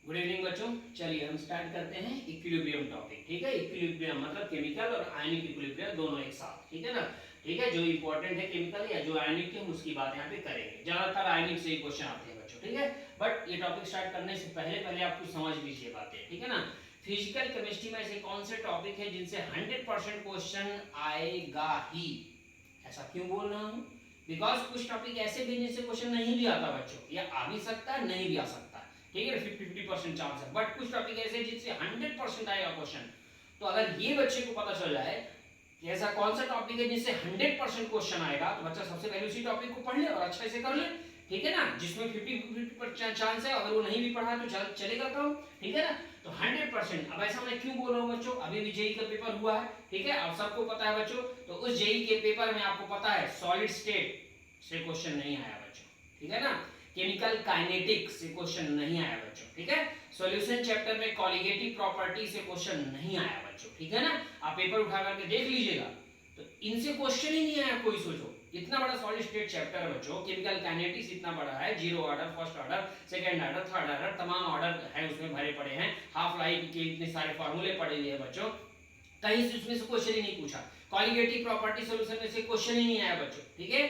Good evening बच्चों। चलिए हम स्टार्ट करते हैं इक्विलिब्रियम टॉपिक। ठीक है, इक्विलिब्रियम मतलब केमिकल और आयनिक इक्विलिब्रियम दोनों एक साथ। ठीक है ना। ठीक है, जो इंपॉर्टेंट है केमिकल या जो आयनिक है उसकी बात यहाँ पे करेंगे। ज्यादातर आयनिक से ही क्वेश्चन आते हैं बच्चों। ठीक है, बट ये टॉपिक स्टार्ट करने से पहले पहले आपको समझ लीजिए बातें। ठीक है ना। फिजिकल केमिस्ट्री में ऐसे कौन से टॉपिक है जिनसे 100% क्वेश्चन आएगा ही। ऐसा क्यों बोल रहा हूँ? बिकॉज कुछ टॉपिक ऐसे भी जिनसे क्वेश्चन नहीं भी आता बच्चों, या आ भी सकता है नहीं भी आ सकता है। ठीक है, 50-50% चांस है। बट कुछ टॉपिक ऐसे जिनसे 100% आएगा क्वेश्चन। तो अगर ये बच्चे को पता चल जाए कि ऐसा कौन सा टॉपिक है जिससे 100% क्वेश्चन आएगा, तो बच्चा सबसे पहले उसी टॉपिक को पढ़ ले और अच्छे से कर ले। ठीक है ना, जिसमें 50-50% चांस है, अगर वो नहीं भी पढ़ा तो चलेगा काम। ठीक है ना। तो 100%। अब ऐसा मैं क्यों बोल रहा हूँ बच्चों? अभी भी जेई का पेपर हुआ है। ठीक है, आप सबको पता है बच्चों। तो उस जेई के पेपर में आपको पता है सॉलिड स्टेट से क्वेश्चन नहीं आया बच्चों। ठीक है ना। केमिकल काइनेटिक्स से क्वेश्चन नहीं आया बच्चों। ठीक है, सॉल्यूशन चैप्टर में कॉलिगेटिव प्रॉपर्टी से क्वेश्चन नहीं आया बच्चों। ठीक है ना, आप पेपर उठा करके देख लीजिएगा। तो इनसे क्वेश्चन ही नहीं आया कोई। सोचो, इतना बड़ा सॉलिड स्टेट चैप्टर है बच्चों, केमिकल काइनेटिक्स इतना बड़ा है, zero order, first order, second order, third order, तमाम ऑर्डर है उसमें भरे पड़े हैं। हाफ लाइफ के इतने सारे फार्मूले पड़े हुए हैं बच्चों, कहीं से उसमें से क्वेश्चन ही नहीं पूछा। कॉलिगेटिव प्रॉपर्टी सॉल्यूशन में से क्वेश्चन ही नहीं आया बच्चों। ठीक है,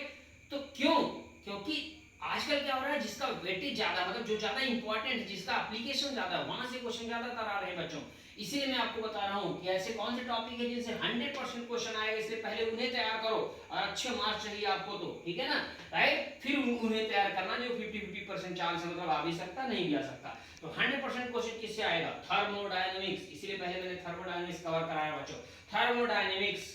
तो क्यों? क्योंकि आजकल क्या हो रहा है, जिसका वेटेज ज्यादा, मतलब जो ज्यादा इंपॉर्टेंट, जिसका एप्लीकेशन ज्यादा, वहां से क्वेश्चन ज्यादातर आ रहे हैं बच्चों। इसीलिए मैं आपको बता रहा हूं कि ऐसे कौन से टॉपिक है जिनसे 100% क्वेश्चन आएगा, इसलिए पहले उन्हें तैयार करो और अच्छे मार्क्स चाहिए आपको। तो ठीक है ना, राइट। फिर उन्हें तैयार करना जो 50-50% चांस है, मतलब आ भी सकता नहीं भी आ सकता। तो 100% क्वेश्चन किससे आएगा? थर्मोडायनेमिक्स। इसीलिए पहले मैंने थर्मोडायनेमिक्स कवर कराया बच्चों। थर्मोडायनेमिक्स,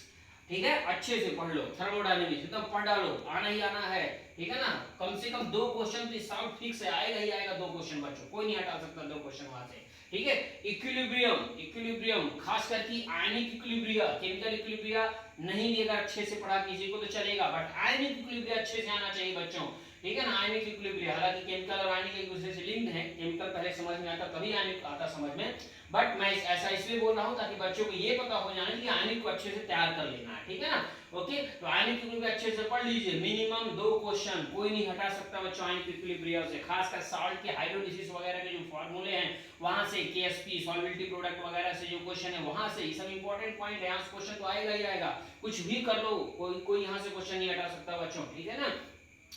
ठीक है, अच्छे से पढ़ लो। थर्मोडायनेमिक्स एकदम पढ़ डालो, आना ही आना है। ठीक है ना, कम से कम 2 क्वेश्चन तो इस साल फिक्स है, आएगा ही आएगा 2 क्वेश्चन बच्चों, कोई नहीं हटा सकता 2 क्वेश्चन वहां से। ठीक है, इक्विलिब्रियम, इक्विलिब्रियम खास करके आयनिक इक्विलिब्रिया, केमिकल इक्विलिब्रिया नहीं भी अगर अच्छे से पढ़ा किसी को तो चलेगा, बट आयनिक इक्विलिब्रिया अच्छे से आना चाहिए बच्चों। ठीक है ना, आयनिक इक्विलिब्रिया, हालांकि केमिकल और आयनिक एक दूसरे से लिंक्ड है, केमिकल पहले समझ में आता तभी आयनिक आता समझ में। बट मैं ऐसा इसलिए बोल रहा हूं ताकि बच्चों को ये पता हो जाए कि आयनिक को अच्छे से तैयार कर लेना है। ठीक है ना। ओके, तो आयनिक इक्विलिब्रिया अच्छे से पढ़ लीजिए। मिनिमम 2 क्वेश्चन कोई नहीं हटा सकता बच्चों आयनिक इक्विलिब्रिया से, खासकर साल्ट के हाइड्रोलिसिस वगैरह के जो फार्मूले हैं वहां से, केएसपी सॉल्युबिलिटी प्रोडक्ट वगैरह से जो क्वेश्चन है वहां से, ये सब इंपॉर्टेंट पॉइंट है, यहां से क्वेश्चन तो आएगा ही आएगा। कुछ भी कर लो, कोई यहां से क्वेश्चन नहीं हटा सकता बच्चों। ठीक है ना।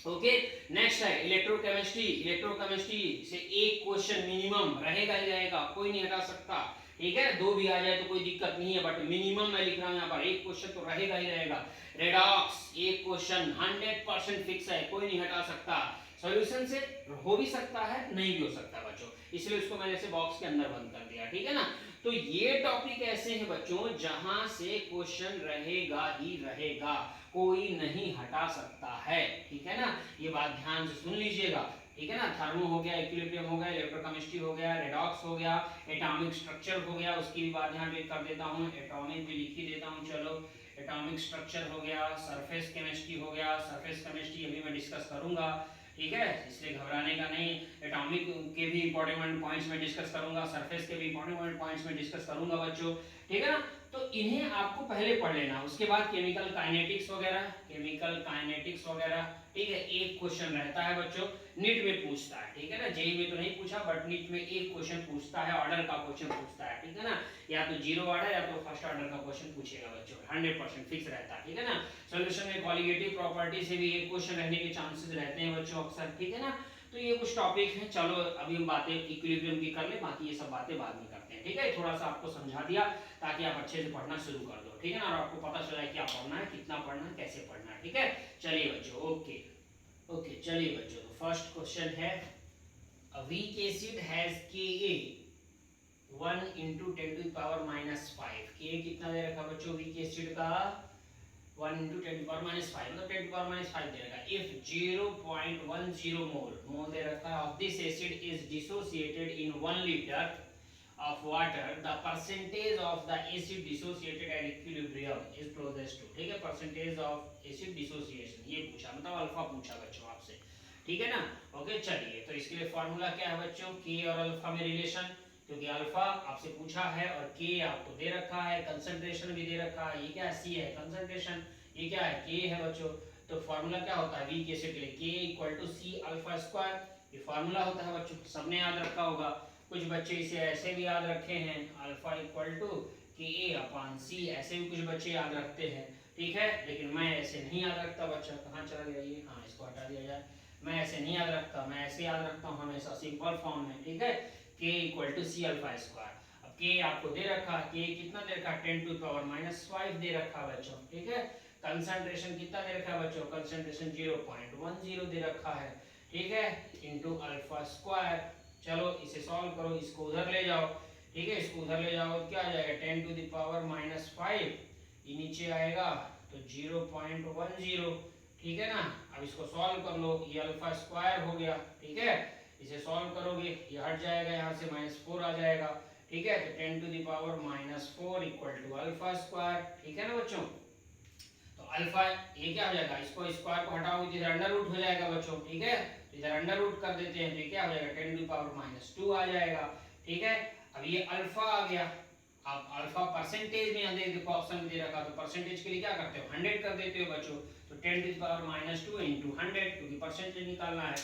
ओके, नेक्स्ट है इलेक्ट्रोकेमिस्ट्री। इलेक्ट्रोकेमिस्ट्री से एक क्वेश्चन मिनिमम रहेगा ही रहेगा, कोई नहीं हटा सकता। ठीक है, 2 भी आ जाए तो कोई दिक्कत नहीं है, बट मिनिमम मैं लिख रहा हूं यहाँ पर, एक क्वेश्चन तो रहेगा ही रहेगा। रेडॉक्स एक क्वेश्चन 100% फिक्स है, कोई नहीं हटा सकता। सॉल्यूशन से हो भी सकता है, नहीं भी हो सकता बच्चों, इसलिए उसको मैंने ऐसे बॉक्स के अंदर बंद कर दिया। ठीक है ना। तो ये टॉपिक ऐसे हैं बच्चों जहां से क्वेश्चन रहेगा ही रहेगा, कोई नहीं हटा सकता है। ठीक है ना, ये बात ध्यान से सुन लीजिएगा। ठीक है ना, थर्मो हो गया, इक्विलिब्रियम हो गया, इलेक्ट्रोकेमिस्ट्री हो गया, रेडॉक्स हो गया, एटॉमिक स्ट्रक्चर हो गया, उसकी भी बात यहां पे कर देता हूं, एटॉमिक भी लिख ही देता हूं। चलो, एटॉमिक स्ट्रक्चर हो गया, सरफेस केमिस्ट्री हो गया, सरफेस केमिस्ट्री अभी मैं डिस्कस करूंगा। ठीक है, इसलिए घबराने का नहीं। एटॉमिक के भी इंपॉर्टेंट पॉइंट्स में डिस्कस करूंगा, सरफेस के भी इंपॉर्टेंट पॉइंट्स में डिस्कस करूंगा बच्चों। ठीक है ना, तो इन्हें आपको पहले पढ़ लेना। उसके बाद केमिकल काइनेटिक्स वगैरह, केमिकल काइनेटिक्स वगैरह, ठीक है, एक क्वेश्चन रहता है बच्चों, नीट में पूछता है। ठीक है ना, जेई में तो नहीं पूछा, बट नीट में एक क्वेश्चन पूछता है, ऑर्डर का क्वेश्चन पूछता है। ठीक है ना, या तो जीरो ऑर्डर या तो फर्स्ट ऑर्डर का क्वेश्चन पूछेगा बच्चों, 100% फिक्स रहता है। ठीक है ना, सॉल्यूशन में कॉलिगेटिव प्रॉपर्टी से भी एक क्वेश्चन रहने के चांसेस रहते हैं बच्चों अक्सर। ठीक है ना, तो ये कुछ टॉपिक हैं। चलो अभी हम बातें इक्विलिब्रियम की कर ले, बाकी ये सब बातें बाद में करते हैं। ठीक है, थोड़ा सा आपको समझा दिया ताकि आप अच्छे से पढ़ना शुरू कर दो। ठीक है ना, और आपको पता चला है क्या पढ़ना है, कितना पढ़ना है, कैसे पढ़ना है। ठीक है, चलिए बच्चों। ओके ओके, चलिए बच्चों, तो फर्स्ट क्वेश्चन है, a weak acid has Ka 1 into 10 to the power minus 5। Ka कितना दे रखा बच्चों वीक एसिड का? 1 into 10 to the power minus 5, मतलब 10 to the power minus 5 दे रखा है। If 0.10 मोल दे रखा है of this acid is dissociated in 1 liter of water, the percentage of the acid dissociated at equilibrium is closest to। ठीक है, percentage of acid dissociation ये पूछा, मतलब अल्फा पूछा बच्चों आपसे। ठीक है ना। ओके, चलिए, तो इसके लिए फॉर्मूला क्या है बच्चों? के और अल्फा में रिलेशन, क्योंकि अल्फा आपसे पूछा है और के आपको दे रखा है, कंसंट्रेशन भी दे रखा है। ये क्या है? सी है कंसंट्रेशन, ये क्या है? के है बच्चों। तो फॉर्मूला क्या होता है वीक एसिड के लिए? K equal to C alpha square, ये फॉर्मूला होता है बच्चों, सबने याद रखा होगा। कुछ बच्चे इसे ऐसे भी याद रखे हैं, अल्फा इक्वल टू KA/C, ऐसे भी कुछ बच्चे याद रखते हैं, ठीक है। लेकिन मैं ऐसे नहीं याद रखता बच्चा, कहाँ चला गया ये, हाँ इसको हटा दिया जाए। मैं ऐसे नहीं याद रखता, मैं ऐसे याद रखता हूँ हमेशा सिंपल फॉर्म में, ठीक है। K equal to C alpha square. अब K आपको दे रखा, K कितना दे रखा, 10⁻⁻5 दे रखा बच्चों, ठीक है। कंसंट्रेशन कितना दे रखा है बच्चों, कंसंट्रेशन 0.10 दे रखा है, ठीक है, इनटू अल्फा स्क्वायर। चलो इसे सॉल्व करो, इसको उधर ले जाओ, ठीक है, इसको उधर ले जाओ तो क्या आ जाएगा, 10⁻⁻5, ये नीचे आएगा तो 0.10, ठीक है ना। अब इसको सॉल्व कर लो, ये अल्फा स्क्वायर हो गया, ठीक है। इसे सॉल्व करोगे ये हट जाएगा, यहाँ से -4 आ जाएगा, ठीक है। तो 10⁻⁻4 इक्वल टू अल्फा स्क्वायर, ठीक है ना बच्चों। तो अल्फा ये क्या हो जाएगा, इसको स्क्वायर को हटाओगे तो इधर अंडर रूट हो जाएगा बच्चों, ठीक है। तो इधर अंडर रूट कर देते हैं तो ये क्या हो जाएगा, 10⁻⁻2 आ जाएगा, ठीक है। अब ये अल्फा आ गया, अब अल्फा परसेंटेज में यहाँ देखो ऑप्शन में दे रखा, तो परसेंटेज के लिए क्या करते हो, 100 कर देते हो बच्चों। तो 10⁻⁻2 इंटू 100, क्योंकि परसेंटेज निकालना है।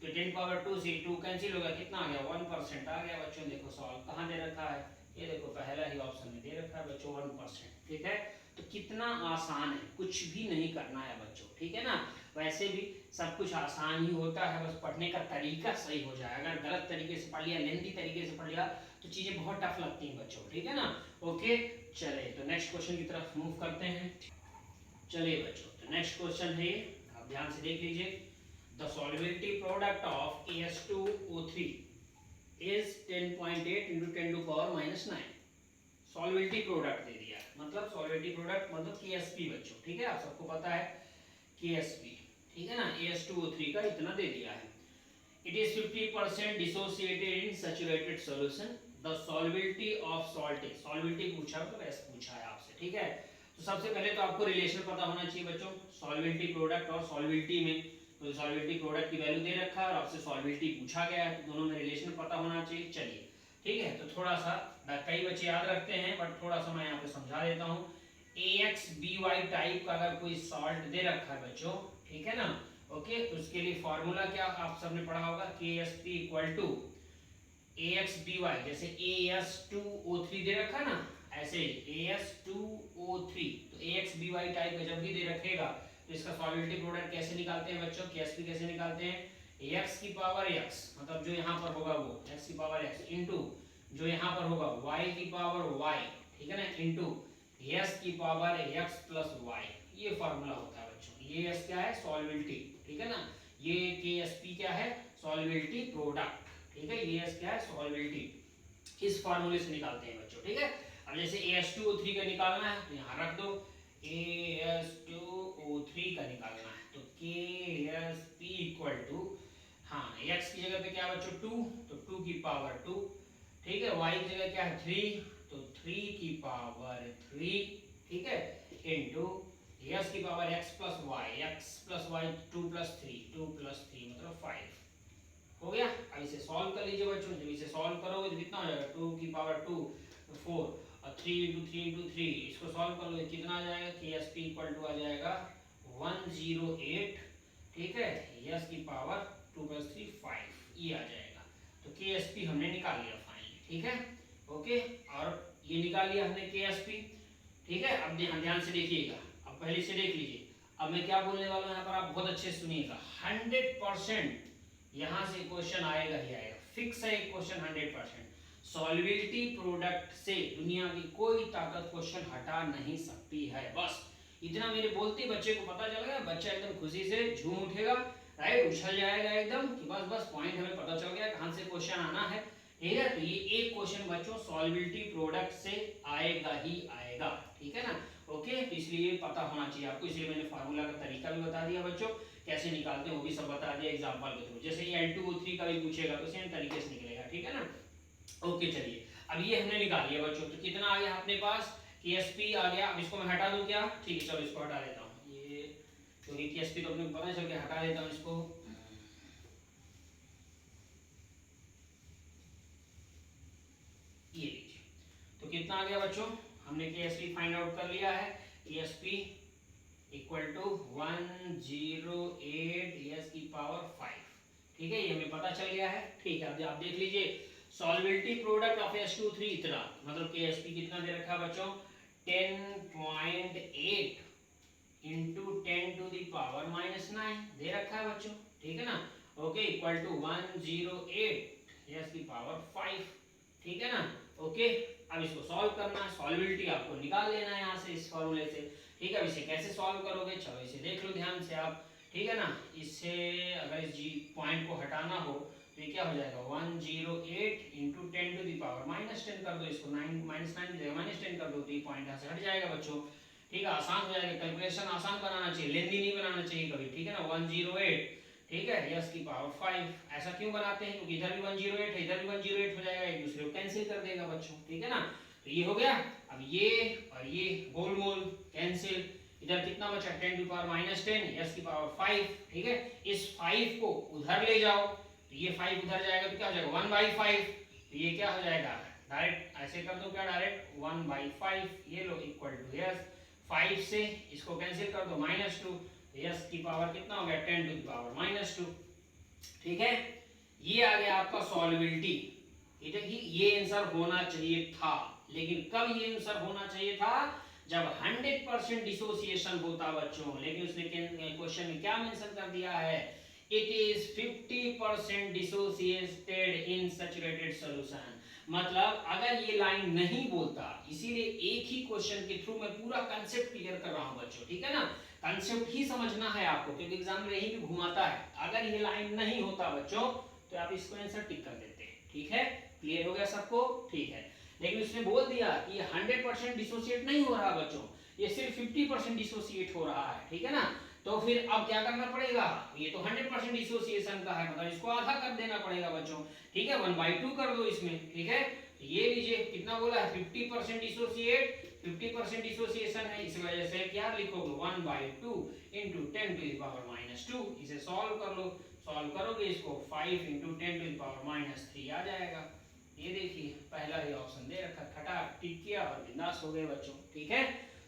तो 10⁻2 से 2 कैंसिल हो गया, कितना आ गया, 1% आ गया बच्चों। देखो सॉल्व कहाँ दे रखा है, ये देखो पहला ही ऑप्शन में दे रखा है बच्चों, 1%, ठीक है। तो कितना आसान है, कुछ भी नहीं करना है बच्चों, ठीक है ना। वैसे भी सब कुछ आसान ही होता है, बस पढ़ने का तरीका सही हो जाए। अगर गलत तरीके से पढ़ लिया, लेंथी तरीके से पढ़ लिया तो चीजें बहुत टफ लगती हैं बच्चों, ठीक है ना। ओके चले तो नेक्स्ट क्वेश्चन की तरफ मूव करते हैं। चलिए बच्चों, तो नेक्स्ट क्वेश्चन है, आप ध्यान से देख लीजिए। The solubility product of AS2O3 is 10.8 × 10⁻⁻9। Solubility product दे दिया, मतलब सॉल्युबिलिटी प्रोडक्ट मतलब KSP बच्चों, ठीक है। आप सबको पता है KSP, ठीक है ना। AS2O3 का इतना दे दिया है। It is 50% dissociated in saturated solution. The solubility of salt is, solubility पूछा तो ऐसे पूछा है आपसे, ठीक है। तो सबसे पहले तो आपको रिलेशन पता होना चाहिए बच्चों, सॉल्युबिलिटी प्रोडक्ट और सॉल्युबिलिटी में। तो सॉल्युबिलिटी प्रोडक्ट की वैल्यू दे रखा है और आपसे सॉल्युबिलिटी पूछा गया है, तो दोनों में रिलेशन पता होना चाहिए। चलिए ठीक है, तो थोड़ा सा कई बच्चे याद रखते हैं, बट थोड़ा सा मैं यहाँ पे समझा देता हूँ। AXBY टाइप का अगर कोई सॉल्ट दे रखा है बच्चों, ठीक है ना, ओके, तो उसके लिए फॉर्मूला क्या आप सबने पढ़ा होगा, KSP इक्वल टू AXBY, जैसे AS2O3 दे रखा ना, ऐसे AS2O3, तो AXBY टाइप का जब भी दे रखेगा तो इसका सॉल्युबिलिटी प्रोडक्ट कैसे निकालते हैं बच्चों, KSP कैसे निकालते हैं, x की पावर x, मतलब जो यहाँ पर होगा वो x की पावर x इंटू जो यहाँ पर होगा y की पावर y, ठीक है ना, इंटू s की पावर x प्लस y। ये फॉर्मूला होता है बच्चों। ये s क्या है, सॉल्युबिलिटी, ठीक है ना। ये KSP क्या है, सॉल्युबिलिटी प्रोडक्ट, ठीक है। ये s क्या है, सॉल्युबिलिटी। इस फॉर्मूले से निकालते हैं बच्चों, ठीक है। अब जैसे AS2O3 का निकालना है तो यहाँ रख दो, AS2O3 का निकालना है तो KSP इक्वल टू, हाँ x की जगह पे क्या बच्चों 2, तो 2 की पावर 2, ठीक है। y की जगह क्या है 3, तो 3 की पावर 3, ठीक है, इनटू s की power x plus y 2 plus 3 मतलब 5 हो गया। अब इसे सॉल्व कर लीजिए बच्चों। जब इसे सॉल्व करोगे तो कितना हो जाएगा, 2 की पावर 2 तो 4 और 3 इसको सॉल्व कर लो, कितना आ जाएगा, KSP इक्वल टू आ जाएगा 108, ठीक है, s की पावर 2 प्लस 3 5, ये आ जाएगा। तो KSP हमने निकाल लिया फाइनली, ठीक है, ओके। और ये निकाल लिया हमने KSP, ठीक है। अब ध्यान से देखिएगा, अब पहले से देख लीजिए। अब मैं क्या बोलने वाला हूँ यहाँ पर, आप बहुत अच्छे से सुनिएगा। 100% यहाँ से क्वेश्चन आएगा ही आएगा, फिक्स है क्वेश्चन 100%। सॉल्युबिलिटी प्रोडक्ट से दुनिया की कोई ताकत क्वेश्चन हटा नहीं सकती है। बस इतना मेरे बोलते बच्चे को पता चल गया, बच्चा एकदम खुशी से झूम उठेगा, राइट, उछल जाएगा एकदम कि बस पॉइंट हमें पता चल गया कहाँ से क्वेश्चन आना है, ठीक है। तो ये एक क्वेश्चन बच्चों सॉल्युबिलिटी प्रोडक्ट से आएगा ही आएगा, ठीक है ना, ओके। तो इसलिए पता होना चाहिए आपको, इसलिए मैंने फार्मूला का तरीका भी बता दिया बच्चों, कैसे निकालते हैं वो भी सब बता दिया एग्जांपल के थ्रू। जैसे ये L2O3 का भी पूछेगा तो सेम तरीके से निकलेगा, ठीक है ना, ओके। चलिए अब ये हमने निकाल लिया बच्चों, तो कितना आ गया अपने पास, KSP आ गया। अब इसको मैं हटा दूं क्या, ठीक है, चलो इसको हटा देता हूँ, ये क्योंकि KSP तो अपने को पता चल गया, हटा देता हूँ इसको। ये लीजिए, तो कितना आ गया बच्चों, हमने KSP फाइंड आउट कर लिया है। KSP इक्वल टू 108 s की पावर 5, ठीक है, ये हमें पता चल गया है, ठीक है। अब आप देख लीजिए सॉल्युबिलिटी प्रोडक्ट ऑफ H2O3 इतना, मतलब KSP कितना दे रखा है बच्चों, 10.8 इंटू 10⁻⁹ दे रखा है बच्चों, ठीक है ना। ओके, इक्वल टू 108 यस की पावर 5, ठीक है ना। ओके, अब इसको सॉल्व करना है, सॉल्युबिलिटी आपको निकाल लेना है यहाँ से इस फॉर्मूले से, ठीक है। अब इसे कैसे सॉल्व करोगे, चलो इसे देख लो ध्यान से आप, ठीक है ना। इससे अगर इस जी पॉइंट को हटाना हो तो ये क्या हो जाएगा, 108 इंटू 10⁻⁻10 कर दो, इसको 9 -9 -10 कर दो, तो ये पॉइंट यहाँ से हट जाएगा बच्चों, ठीक है। आसान हो जाएगा, कैलकुलेशन आसान बनाना चाहिए, लेंदी नहीं बनाना चाहिए कभी, ठीक है ना। 108, ठीक है, यस की पावर 5, ऐसा क्यों बनाते हैं, क्योंकि इधर भी 108 है, इधर भी 108 हो जाएगा, एक दूसरे को कैंसिल कर देगा बच्चों, ठीक है ना। तो ये हो गया, अब ये और ये गोल मोल कैंसिल, इधर कितना बचा 10⁻⁻10 यस की पावर 5, ठीक है। इस 5 को उधर ले जाओ, तो ये 5 उधर जाएगा तो क्या हो जाएगा 1/5, तो ये क्या हो जाएगा, डायरेक्ट ऐसे कर दो, क्या डायरेक्ट 1/5, ये लो इक्वल टू यस 5 से इसको कैंसिल कर दो -2, यस की पावर कितना हो गया 10⁻⁻2, ठीक है। ये आ गया आपका सॉल्युबिलिटी, ठीक है। ये आंसर होना चाहिए था, लेकिन कब ये आंसर होना चाहिए था, जब 100% डिसोसिएशन होता बच्चों, लेकिन उसने क्वेश्चन में क्या मेंशन कर दिया है, it is 50% dissociated in saturated solution, मतलब अगर ये लाइन नहीं बोलता, इसीलिए एक ही क्वेश्चन के थ्रू मैं पूरा कांसेप्ट क्लियर कर रहा हूं बच्चों, ठीक है ना। कांसेप्ट ही समझना है आपको, क्योंकि एग्जाम में यही भी घुमाता है, अगर ये लाइन नहीं होता बच्चों तो आप इसको आंसर टिक कर देते हैं, ठीक है। क्लियर हो गया सबको, ठीक है। लेकिन उसने बोल दिया कि ये 100% डिसोसिएट नहीं हो रहा बच्चों, ये सिर्फ 50% डिसोसिएट हो रहा है, ठीक है ना। तो फिर अब क्या करना पड़ेगा, ये तो 100% डिसोसिएशन का है, मतलब इसको आधा कर देना पड़ेगा बच्चों, ठीक है। 1/2 कर दो इसमें, ठीक है। ये लीजिए कितना बोला है 50% डिसोसिएट, 50% डिसोसिएशन है, इस वजह से क्या लिखोगे 1/2 इंटू 10⁻⁻2, इसे सॉल्व कर लो, सॉल्व करोगे इसको 5 इंटू 10⁻⁻3 आ जाएगा। ये देखिए पहला ही ऑप्शन दे रखा, खटाक टिक किया और बिंदास हो गए बच्चों, ठीक है।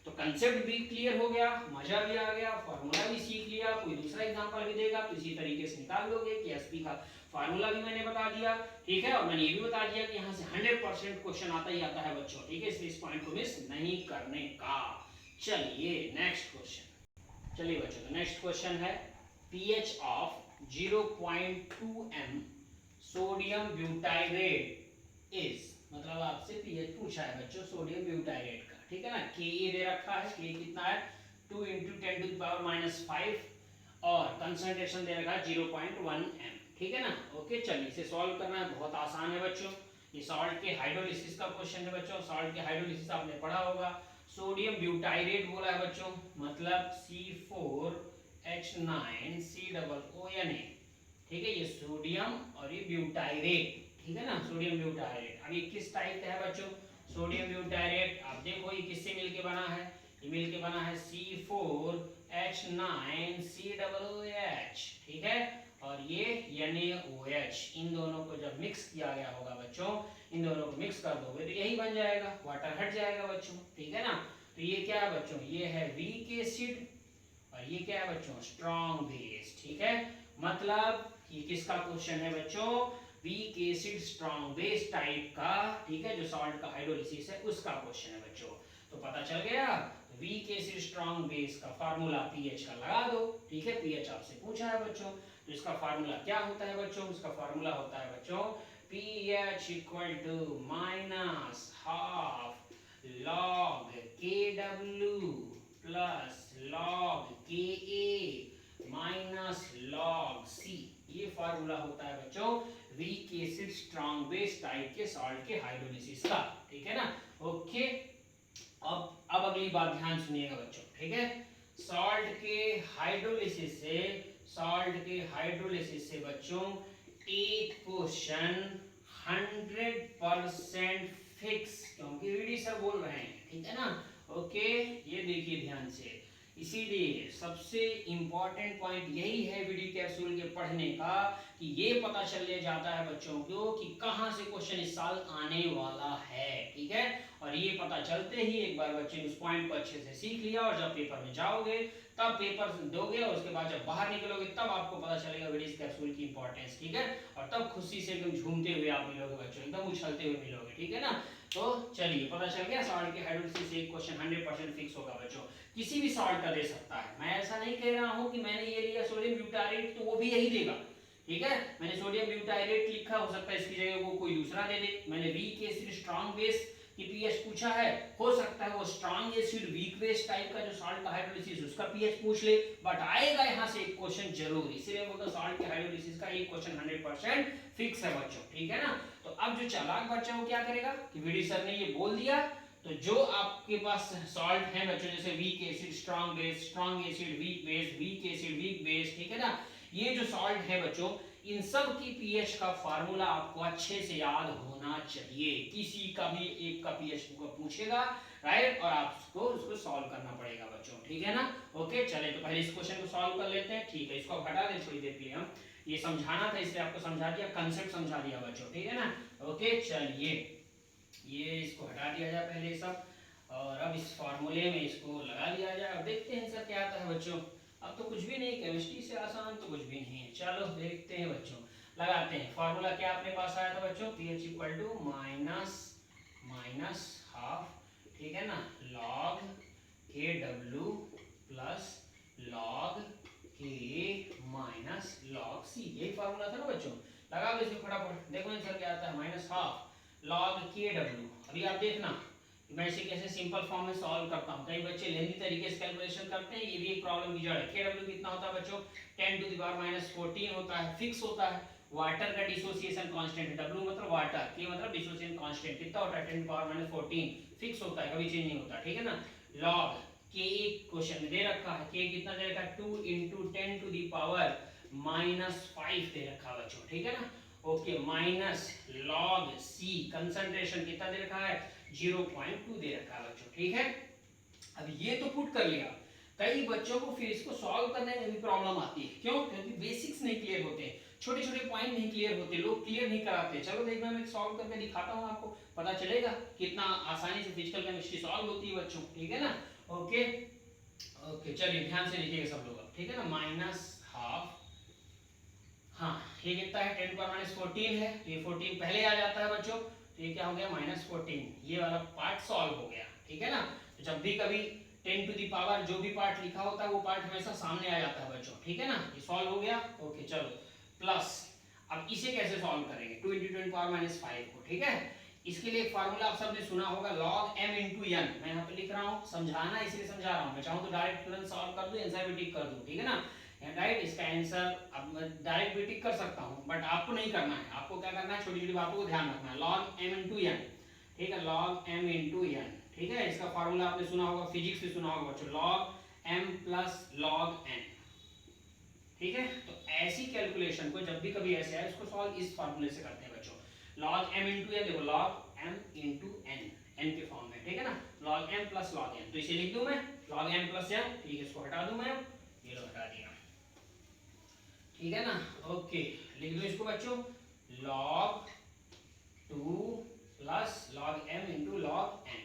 तो कंसेप्ट भी क्लियर हो गया, मजा भी आ गया, फार्मूला भी सीख लिया, कोई दूसरा एग्जांपल भी देगा तो इसी तरीके से निकाल लोगे कि एसपी का फार्मूला भी मैंने बता दिया, ठीक है। और मैंने ये भी बता दिया कि यहाँ से 100% क्वेश्चन आता ही आता है बच्चों, ठीक है, इसलिए इस पॉइंट को मिस नहीं करने का। चलिए नेक्स्ट क्वेश्चन, चलिए बच्चों तो नेक्स्ट क्वेश्चन है pH of 0.2 m sodium butyrate is, मतलब आपसे पीएच पूछा है बच्चों सोडियम ब्यूटाइरेट का, ठीक है ना। के दे रखा है, के कितना है 2 इंटू 10⁻⁵ और कंसंट्रेशन दे रखा है 0.1 m, ठीक है ना। ओके, चलिए इसे सॉल्व करना है, बहुत आसान है बच्चों। ये सॉल्ट के हाइड्रोलिसिस का क्वेश्चन है बच्चों, सॉल्ट के हाइड्रोलिसिस आपने पढ़ा होगा। सोडियम ब्यूटाइरेट बोला है बच्चों, मतलब C4H9COONA, ठीक है, ये सोडियम और ये ब्यूटाइरेट, ठीक है ना, सोडियम ब्यूटाइरेट। अब ये किस टाइप का है बच्चों, सोडियम ब्यूटाइरेट, आप देखो ये किससे मिलके बना है, ये मिलके बना है C4H9COOH, ठीक है, और ये NaOH, इन दोनों को जब मिक्स किया गया होगा बच्चों, इन दोनों को मिक्स कर दोगे तो यही बन जाएगा, वाटर हट जाएगा बच्चों, ठीक है ना। तो ये क्या है बच्चों, ये है वीक एसिड और ये क्या है बच्चों स्ट्रॉन्ग बेस, ठीक है। मतलब ये किसका क्वेश्चन है बच्चों, weak acid strong base type का, ठीक है, जो सॉल्ट का हाइड्रोलिसिस है उसका क्वेश्चन है बच्चों। तो पता चल गया, वीक एसिड स्ट्रॉन्ग बेस का फार्मूला पीएच का लगा दो, ठीक है, पीएच आपसे पूछा है बच्चों, तो इसका फार्मूला क्या होता है बच्चों, इसका फार्मूला होता है बच्चों pH equal to -½ log Kw plus log Ka minus log C, ये फार्मूला होता है बच्चों weak acid strong base type के सॉल्ट के हाइड्रोलिसिस का, ठीक है ना। ओके, अब अगली बात ध्यान सुनिएगा बच्चों, ठीक है। सॉल्ट के हाइड्रोलिसिस से बच्चों एक क्वेश्चन 100% फिक्स, क्योंकि वीडी सर बोल रहे हैं, ठीक है ना। ओके, ये देखिए ध्यान से, इसीलिए सबसे इंपॉर्टेंट पॉइंट यही है वीडी कैप्सूल के पढ़ने का कि ये पता चल जाता है बच्चों को कि कहां से क्वेश्चन इस साल आने वाला है, ठीक है। और ये पता चलते ही एक बार बच्चे उस पॉइंट को अच्छे से सीख लिया और जब पेपर में जाओगे तब पेपर दोगे और उसके बाद जब बाहर निकलोगे तब आपको पता चलेगा व्हाट इज कैप्सूल की इंपॉर्टेंस, ठीक है। और तब खुशी से एकदम झूमते हुए आप मिलोगे बच्चों, एकदम उछलते हुए मिलोगे, ठीक है ना। तो चलिए पता चल गया सॉल्ट के हाइड्रोलिसिस से एक क्वेश्चन 100% फिक्स होगा बच्चों, किसी भी सॉल्ट का दे सकता है। मैं ऐसा नहीं कह रहा हूं कि मैंने ये लिया सोडियम ब्यूटारेट तो वो भी यही देगा, ठीक है। मैंने सोडियम ब्यूटारेट लिखा, हो सकता है इसकी जगह वो कोई दूसरा दे दे। मैंने वीक एसिड स्ट्रांग बेस की पीएच पूछा है, हो सकता है वो strong acid weak base type का जो सॉल्ट का हाइड्रोलिसिस उसका पीएच पूछ ले, बट आएगा यहां से एक क्वेश्चन जरूर, इसीलिए बोलता सॉल्ट के हाइड्रोलिसिस का एक क्वेश्चन 100% फिक्स है बच्चों, ठीक है ना। तो अब जो चालाक बच्चा वो क्या करेगा कि वीडी सर ने ये बोल दिया, तो जो आपके पास सॉल्ट है बच्चों, जैसे weak acid strong base, strong acid weak base, weak acid weak base, ठीक है ना, ये जो सॉल्ट है बच्चों, इन सब की पीएच का फार्मूला आपको अच्छे से याद होना चाहिए। किसी का भी एक का पीएच पूछेगा, राइट, और आपको उसको सॉल्व करना पड़ेगा बच्चों, ठीक है ना। ओके चले तो पहले इस क्वेश्चन को सॉल्व कर लेते हैं, ठीक है। इसको हटा दें थोड़ी देर के लिए, हम ये समझाना था इसलिए आपको समझा दिया, कंसेप्ट समझा दिया बच्चों, ठीक है ना। ओके चलिए ये इसको हटा दिया जाए पहले सब, और अब इस फार्मूले में इसको लगा दिया जाए। अब देखते हैं सर क्या आता है बच्चों। अब तो कुछ भी नहीं, केमिस्ट्री से आसान तो कुछ भी नहीं है। चलो देखते हैं बच्चों, लगाते हैं। फार्मूला क्या अपने पास आया था बच्चों, pH equal to minus half, ठीक है ना, log KW plus log K minus log C, यही फार्मूला था ना बच्चों। लगा दो इसको फटाफट, देखो आंसर क्या आता है, माइनस हाफ log KW। अभी आप देखना मैं इसे कैसे सिंपल फॉर्म में सॉल्व करता हूं। कई बच्चे लेंदी तरीके से कैलकुलेशन करते हैं, ये भी एक प्रॉब्लम की जड़ है। KW कितना होता है बच्चों, 10 टू द पावर -14 होता है, फिक्स होता है। वाटर का डिसोसिएशन कांस्टेंट है, W मतलब वाटर, K मतलब डिसोसिएशन कांस्टेंट, कितना होता है 10 टू द पावर -14, फिक्स होता है, कभी चेंज नहीं होता, ठीक है ना। log K एक क्वेश्चन में दे रखा है, K कितना दे रखा है, 2 × 10 टू द पावर -5 दे रखा है बच्चों, ठीक है ना। Okay minus log C concentration कितना दे रखा है, 0.2 दे रखा है बच्चों, ठीक है। अब ये तो पुट कर लिया, कई बच्चों को फिर इसको सॉल्व करने में भी प्रॉब्लम आती है, क्यों, क्योंकि बेसिक्स नहीं क्लियर होते, छोटे छोटे पॉइंट नहीं क्लियर होते, लोग क्लियर नहीं कराते। चलो देखना मैं सॉल्व करके दिखाता हूं, आपको पता चलेगा कितना आसानी से फिजिकल केमिस्ट्री सॉल्व होती है बच्चों, ठीक है ना। ओके ओके चलिए ध्यान से लिखिएगा सब लोग, ठीक है ना। माइनस हाफ, हाँ ये कितना है 10 पर -14 है, तो ये 14 पहले आ जाता है बच्चों, तो ये क्या हो गया -14, ये वाला पार्ट सॉल्व हो गया, ठीक है ना। तो जब भी कभी 10 टू दी पावर जो भी पार्ट लिखा होता है वो पार्ट हमेशा सामने आ जाता है बच्चों, ठीक है ना। ये सॉल्व हो गया, ओके चलो प्लस, अब इसे कैसे सॉल्व करेंगे, 2 × 10 पावर -5 को, ठीक है। इसके लिए एक फार्मूला आप सबने सुना होगा, log m × n, मैं यहाँ पे लिख रहा हूँ, समझाना इसलिए समझा रहा हूँ, मैं चाहूँ तो डायरेक्ट तुरंत सॉल्व कर दूं, आंसर भी टिक कर दूं, ठीक है ना। राइट, इसका आंसर अब मैं डायरेक्ट भी टिक कर सकता हूं, बट आपको नहीं करना है। आपको क्या करना है, छोटी छोटी बातों को ध्यान रखना है। log m × n, ठीक है, log m × n, ठीक है। इसका फार्मूला आपने सुना होगा, फिजिक्स में सुना होगा बच्चों, log m + log n, ठीक है। तो ऐसी कैलकुलेशन को जब भी कभी ऐसे आए उसको सॉल्व इस फार्मूले से करते हैं बच्चों। log m × n, देखो log m × n, n के फॉर्म में, ठीक है ना, log m + log n। तो इसे लिख दूं मैं log m + n, ठीक है, इसको हटा दूं मैं, ये लो हटा दिया, ठीक है ना। ओके लिख दो इसको बच्चों, log 2 plus log m × log n,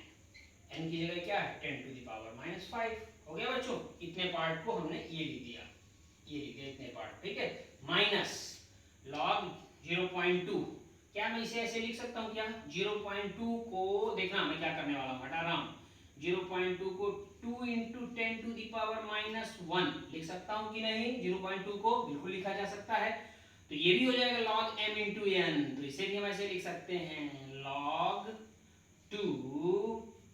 n की जगह क्या है 10 टू द पावर -5, हो गया बच्चों। इतने पार्ट को हमने ये लिख दिया, ये लिख दिया इतने पार्ट, ठीक है। माइनस log 0.2, क्या मैं इसे ऐसे लिख सकता हूँ क्या, 0.2 को देखना मैं क्या करने वाला हूँ, हटा रहा हूँ, 0.2 को 2 × 10 टू द पावर -1 लिख सकता हूं कि नहीं, 0.2 को बिल्कुल लिखा जा सकता है। तो ये भी हो जाएगा log m × n, तो इसे भी हम ऐसे लिख सकते हैं log 2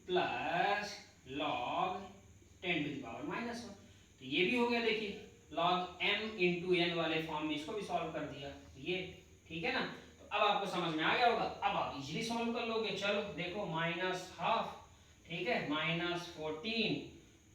plus log 10 to the power -1, तो ये भी हो गया, देखिए log m × n वाले फॉर्म में इसको भी सॉल्व कर दिया, ये ठीक है ना। तो अब आपको समझ में आ गया होगा, अब आप इजीली सॉल्व कर लोगे। चलो देखो -12, ठीक है, -14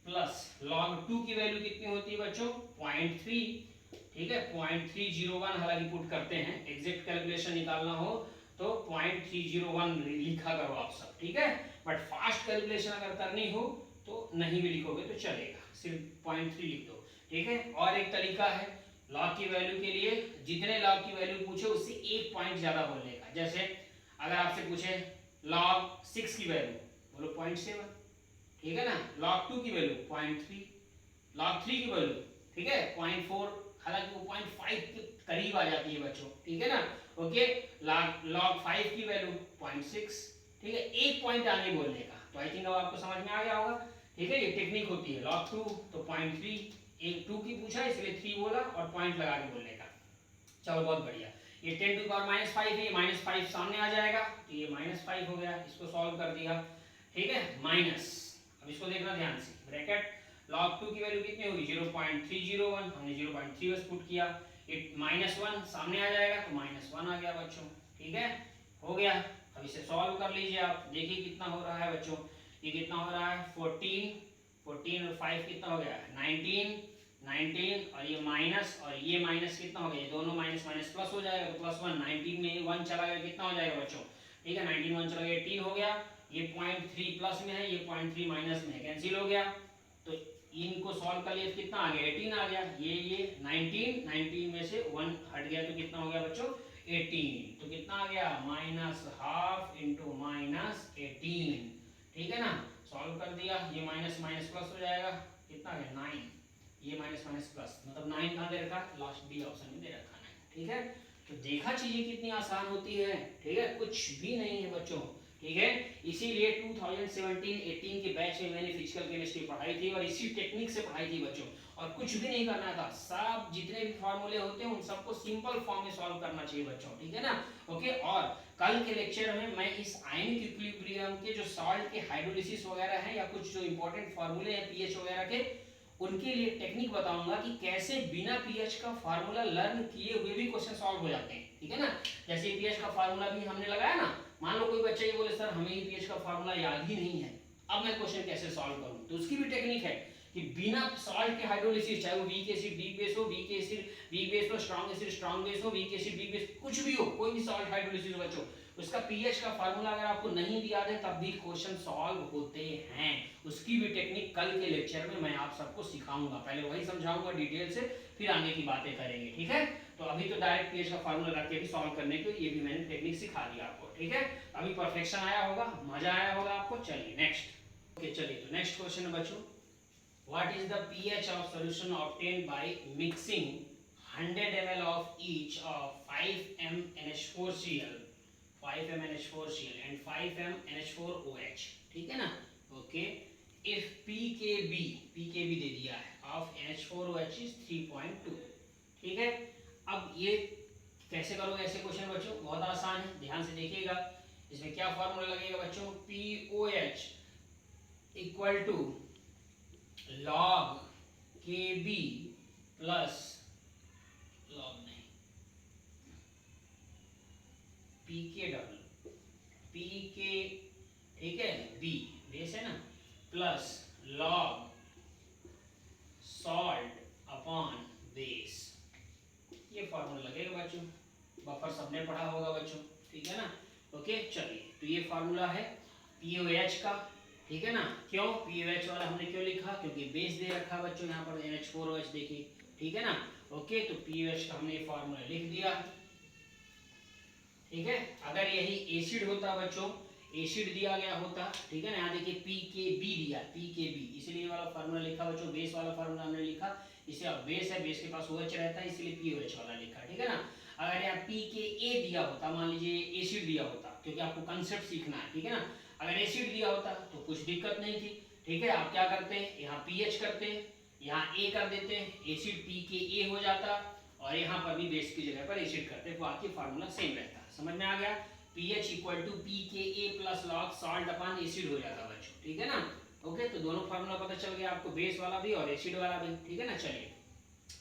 प्लस log 2 की वैल्यू कितनी होती है बच्चों 0.3, ठीक है, 0.301, हालांकि पुट करते हैं, एग्जैक्ट कैलकुलेशन निकालना हो तो 0.301 लिखा करो आप सब, ठीक है। बट फास्ट कैलकुलेशन अगर करनी हो तो नहीं भी लिखोगे तो चलेगा, सिर्फ 0.3 लिख दो, ठीक है। और एक तरीका है log की वैल्यू के लिए, जितने log की वैल्यू पूछे उससे एक पॉइंट ज्यादा बोलने का। जैसे अगर आपसे पूछे log 6 की वैल्यू, बोलो 0.7, ठीक है ना। log 2 की वैल्यू 0.3, log 3 की वैल्यू, ठीक है 0.4, हालांकि वो 0.5 के करीब आ जाती है बच्चों, ठीक है ना। ओके, log 5 की वैल्यू 0.6, ठीक है, एक पॉइंट आगे बोलने का। तो आई थिंक अब आपको समझ में आ गया होगा, ठीक है। ये टेक्निक होती है। log 2 तो 0.3, एक 2 की पूछा इसलिए 3 बोला और पॉइंट लगा के बोलने का। चलो बहुत बढ़िया। ये 10 टू पावर -5 है, ये -5 सामने आ जाएगा तो ये -5 हो गया, इसको सॉल्व कर दिया, ठीक है। माइनस, अब इसको देखना ध्यान से, ब्रैकेट log 2 की वैल्यू कितनी होगी 0.301, हमने 0.3 बस पुट किया, ये -1 सामने आ जाएगा तो -1 आ गया बच्चों, ठीक है, हो गया। अब इसे सॉल्व कर लीजिए आप, देखिए कितना हो रहा है बच्चों, ये कितना हो रहा है 14 और 5 कितना हो गया 19 और ये माइनस और ये माइनस कितना हो गया, ये दोनों माइनस माइनस प्लस हो जाएगा तो +1, 19 में 1 चला गया कितना हो जाएगा बच्चों, ठीक है 19 1 चला गया 18 हो गया। ये 0.3 प्लस में है, ये 0.3 माइनस में है, कैंसिल हो गया। तो इनको सॉल्व कर लिए कितना आ गया 18 आ गया, ये 19 में से 1 हट गया तो कितना हो गया बच्चों 18, तो कितना आ गया -12 इंटू -18, ठीक है ना। सॉल्व कर दिया, ये माइनस माइनस प्लस हो जाएगा, कितना आ गया 9, ये माइनस माइनस प्लस, मतलब 9 कहाँ दे रखा, लास्ट बी ऑप्शन में दे रखा 9, ठीक है। तो देखा चीजें कितनी आसान होती है, ठीक है, कुछ भी नहीं है बच्चों, ठीक है। इसीलिए 2017-18 के बैच में मैंने फिजिकल केमिस्ट्री पढ़ाई थी और इसी टेक्निक से पढ़ाई थी बच्चों, और कुछ भी नहीं करना था, सब जितने भी फॉर्मूले होते हैं उन सबको सिंपल फॉर्म में सॉल्व करना चाहिए बच्चों, ठीक है ना। ओके, और कल के लेक्चर में मैं इस आयनिक इक्विलिब्रियम के जो सॉल्ट के हाइड्रोलिसिस वगैरह हैं या कुछ जो इंपॉर्टेंट फॉर्मूले हैं पीएच वगैरह के, उनके लिए टेक्निक बताऊंगा कि कैसे बिना पीएच का फार्मूला लर्न किए हुए भी क्वेश्चन सॉल्व हो जाते हैं, ठीक है ना। जैसे पीएच का फार्मूला भी हमने लगाया ना, मान लो कोई बच्चा ये बोले सर हमें पीएच का फार्मूला याद ही नहीं है, अब मैं क्वेश्चन कैसे सॉल्व करूं, तो उसकी भी टेक्निक है कि बिना सॉल्ट के हाइड्रोलिसिस, चाहे वो वीक एसिड वीक बेस हो, वीक एसिड वीक बेस हो, स्ट्रांग एसिड स्ट्रांग बेस हो, वीक एसिड वीक बेस, कुछ भी हो, कोई भी सॉल्ट हाइड्रोलिसिस हो बच्चों, उसका पीएच का फार्मूला अगर आपको नहीं भी याद है तब भी क्वेश्चन सॉल्व होते हैं। उसकी भी टेक्निक कल के लेक्चर में मैं आप सबको सिखाऊंगा, पहले वही समझाऊंगा डिटेल से, फिर आगे की बातें करेंगे, ठीक है। तो अभी तो डायरेक्ट पीएच का फार्मूला रख के भी सॉल्व करने के ये भी मैंने टेक्निक सिखा दिया आपको, ठीक है। अभी परफेक्शन आया होगा, मजा आया होगा आपको। चलिए नेक्स्ट, ओके चलिए, तो नेक्स्ट क्वेश्चन है बच्चों, what is the pH of solution obtained by mixing 100 ml of each of 5m NH4Cl, 5m NH4Cl and 5m NH4OH, ठीक है ना। ओके, if pKb दे दिया है of NH4OH is 3.2, ठीक है। अब ये कैसे करोगे ऐसे क्वेश्चन बच्चों, बहुत आसान है, ध्यान से देखिएगा। इसमें क्या फॉर्मूला लगेगा बच्चों, POH equal to log KB plus log नहीं PK डबल PK, ठीक है, B बेस है ना, plus log salt upon base, ये फॉर्मूला लगेगा बच्चों, बफर सबने पढ़ा होगा बच्चों, ठीक है ना। ओके चलिए, तो ये फॉर्मूला है POH का, ठीक है ना। क्यों POH वाला हमने क्यों लिखा, क्योंकि बेस दे रखा बच्चों यहाँ पर NH4OH देखिए, ठीक है ना। ओके, तो POH का हमने ये फॉर्मूला लिख दिया, ठीक है। अगर यही एसिड होता बच्चों, एसिड दिया गया होता, ठीक है ना, यहाँ देखिए PKB दिया, PKB, इसलिए वाला फॉर्मूला लिखा बच्चों, बेस वाला फॉर्मूला हमने लिखा, इसे अब बेस है, बेस के पास OH रहता है इसलिए POH वाला लिखा, ठीक है ना। अगर यहाँ PKA दिया होता, मान लीजिए एसिड दिया होता, क्योंकि आपको कंसेप्ट सीखना है, ठीक है ना। अगर एसिड दिया होता तो कुछ दिक्कत नहीं थी, ठीक है। आप क्या करते हैं, यहाँ PH करते हैं, यहाँ A कर देते हैं, एसिड PKA हो जाता, और यहाँ पर भी बेस की जगह पर एसिड करते, तो आपकी फार्मूला सेम रहता, समझ में आ गया। pH equal to PKA plus log salt upon acid हो जाता बच्चों, ठीक है ना। ओके, तो दोनों फार्मूला पता चल गया आपको, बेस वाला भी और एसिड वाला भी, ठीक है ना। चलिए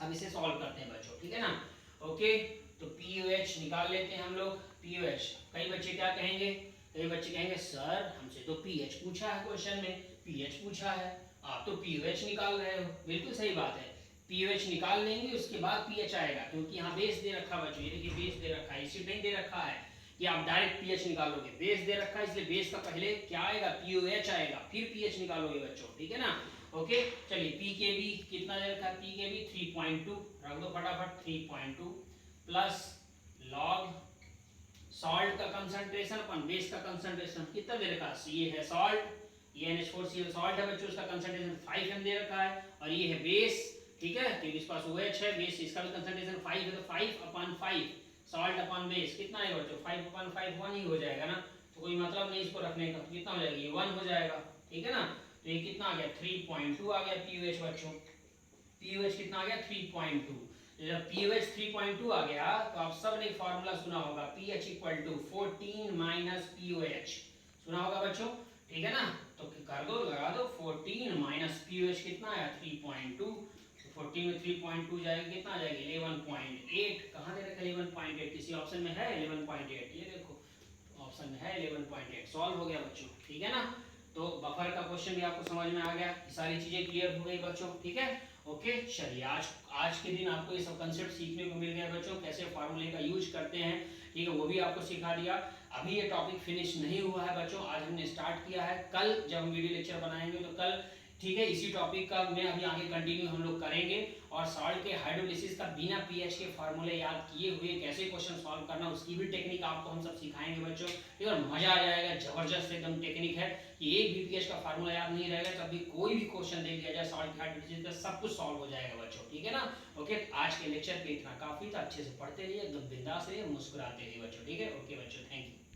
अब इसे सॉल्व करते हैं बच्चों, ठीक है ना। ओके, तो POH निकाल लेते हैं हम लोग, POH। कई बच्चे क्या कहेंगे, कई बच्चे कहेंगे सर हमसे तो pH पूछा है क्वेश्चन में, pH पूछा है, आप तो POH निकाल रहे हो। बिल्कुल सही बात है, POH निकाल लेंगे उसके बाद pH आएगा, क्योंकि यहाँ बेस दे रखा बच्चों, ये देखिए बेस दे रखा है, एसिड नहीं दे रखा है कि आप डायरेक्ट pH निकालोगे, बेस दे रखा है इसलिए बेस का पहले क्या आएगा, POH आएगा, फिर pH निकालोगे बच्चों, ठीक है ना। ओके चलिए, PKB कितना दे रखा है, PKB 3.2 रख दो फटाफट, 3.2 प्लस log सॉल्ट का कंसंट्रेशन अपन बेस का कंसंट्रेशन कितना दे रखा है, ये है सॉल्ट, ये NH4Cl सॉल्ट है बच्चों, उसका कंसंट्रेशन 5 m दे रखा है, और ये है बेस, ठीक है, तो इसके पास OH है, बेस इसका भी कंसंट्रेशन 5 है, तो 5/5 सॉल्ट अपॉन बेस कितना है बच्चों, 5/5 1 ही हो जाएगा ना, तो कोई मतलब नहीं इसको रखने का, कितना हो जाएगा, ये 1 हो जाएगा, ठीक है ना। तो ये कितना आ गया, 3.2 आ गया पीओएच बच्चों, पीओएच कितना आ गया 3.2। जब पीओएच 3.2 आ गया तो आप सब ने फार्मूला सुना होगा, pH equal to 14 minus POH, सुना होगा बच्चों, ठीक है ना। तो कर दो, लगा दो, 14 माइनस पीओएच कितना आया 3.2, 14 में 3.2 जाएगा कितना आ जाएगा 11.8, कहाँ दे रखा 11.8, किसी ऑप्शन में है 11.8, ये देखो ऑप्शन में है 11.8, सॉल्व हो गया बच्चों, ठीक है ना। तो बफर का क्वेश्चन भी आपको समझ में आ गया, सारी चीजें क्लियर हो गई बच्चों, ठीक है। ओके चलिए, आज के दिन आपको ये सब कंसेप्ट सीखने को मिल गया बच्चों, कैसे फार्मूले का यूज करते हैं, ठीक है, वो भी आपको सिखा दिया। अभी ये टॉपिक फिनिश नहीं हुआ है बच्चों, आज हमने स्टार्ट किया है, कल जब हम वीडियो लेक्चर बनाएंगे तो कल, ठीक है, इसी टॉपिक का में अभी आगे कंटिन्यू हम लोग करेंगे, और सॉल्ट के हाइड्रोलिसिस का बिना पीएच के फार्मूले याद किए हुए कैसे क्वेश्चन सॉल्व करना, उसकी भी टेक्निक आपको हम सब सिखाएंगे बच्चों, ठीक है, मजा आ जाएगा, जबरदस्त एकदम टेक्निक है कि एक भी पीएच का फार्मूला याद नहीं रहेगा, तब भी कोई भी क्वेश्चन दे दिया जाए सॉल्ट के हाइड्रोलिसिस का सब कुछ सॉल्व हो जाएगा बच्चों, ठीक है ना। ओके, आज के लेक्चर पे इतना काफी था, अच्छे से पढ़ते रहिए, एकदम बिंदास रहिए, मुस्कुराते रहिए बच्चों, ठीक है। ओके बच्चों, थैंक यू।